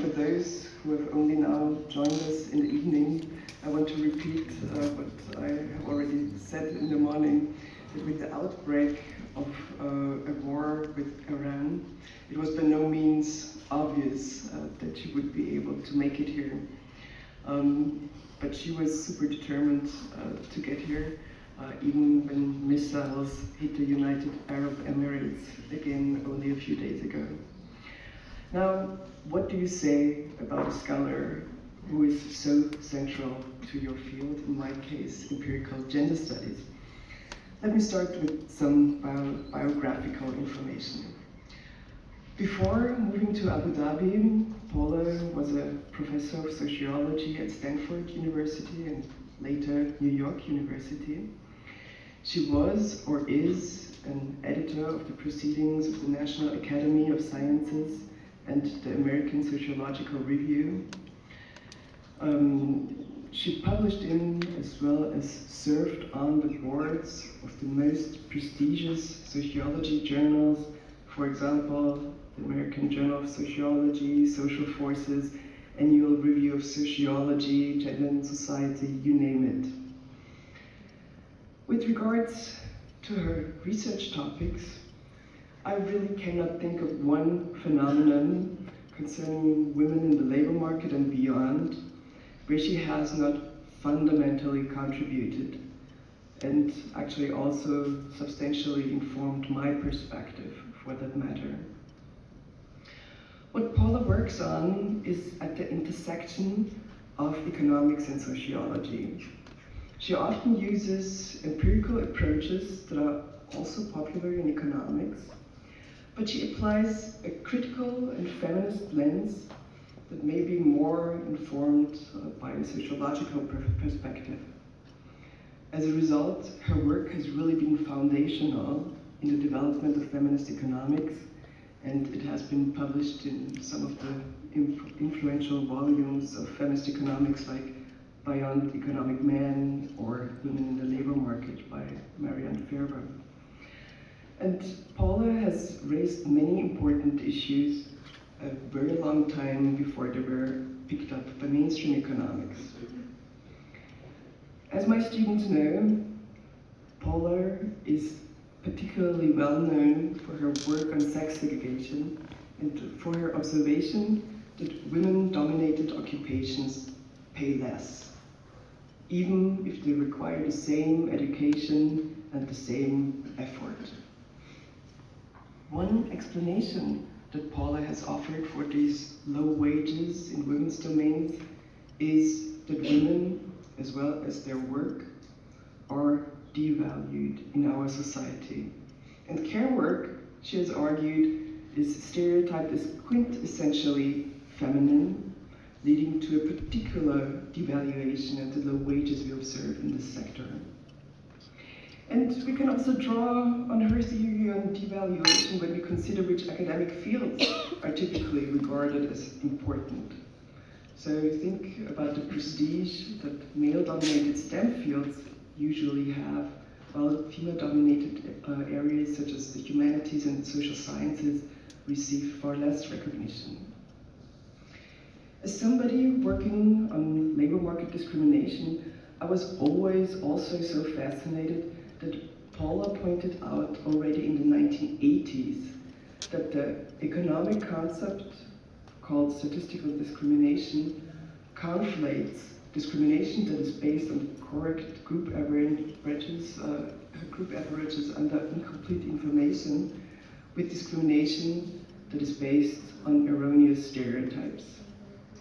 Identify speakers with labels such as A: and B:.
A: for those who have only now joined us in the evening, I want to repeat what I have already said in the morning, that with the outbreak of a war with Iran, it was by no means obvious that she would be able to make it here. But she was super determined to get here, even when missiles hit the United Arab Emirates again only a few days ago. Now, what do you say about a scholar who is so central to your field, in my case, empirical gender studies? Let me start with some biographical information. Before moving to Abu Dhabi, Paula was a professor of sociology at Stanford University and later New York University. She was, or is, an editor of the Proceedings of the National Academy of Sciences and the American Sociological Review. She published in, as well as served on the boards of the most prestigious sociology journals, for example, the American Journal of Sociology, Social Forces, Annual Review of Sociology, Gender and Society, you name it. With regards to her research topics, I really cannot think of one phenomenon concerning women in the labor market and beyond where she has not fundamentally contributed and actually also substantially informed my perspective, for that matter. What Paula works on is at the intersection of economics and sociology. She often uses empirical approaches that are also popular in economics, but she applies a critical and feminist lens that may be more informed by a sociological perspective. As a result, her work has really been foundational in the development of feminist economics, and it has been published in some of the influential volumes of feminist economics like Beyond Economic Man or Women in the Labor Market by Marianne Ferber. And Paula has raised many important issues a very long time before they were picked up by mainstream economics. As my students know, Paula is particularly well known for her work on sex segregation and for her observation that women-dominated occupations pay less, even if they require the same education and the same effort. One explanation that Paula has offered for these low wages in women's domains is that women, as well as their work, are devalued in our society. And care work, she has argued, is stereotyped as quintessentially feminine, leading to a particular devaluation of the low wages we observe in this sector. And we can also draw on her theory on devaluation when we consider which academic fields are typically regarded as important. So think about the prestige that male-dominated STEM fields usually have, while female-dominated areas such as the humanities and social sciences receive far less recognition. As somebody working on labor market discrimination, I was always also so fascinated that Paula pointed out already in the 1980s that the economic concept called statistical discrimination conflates discrimination that is based on correct group averages under incomplete information with discrimination that is based on erroneous stereotypes.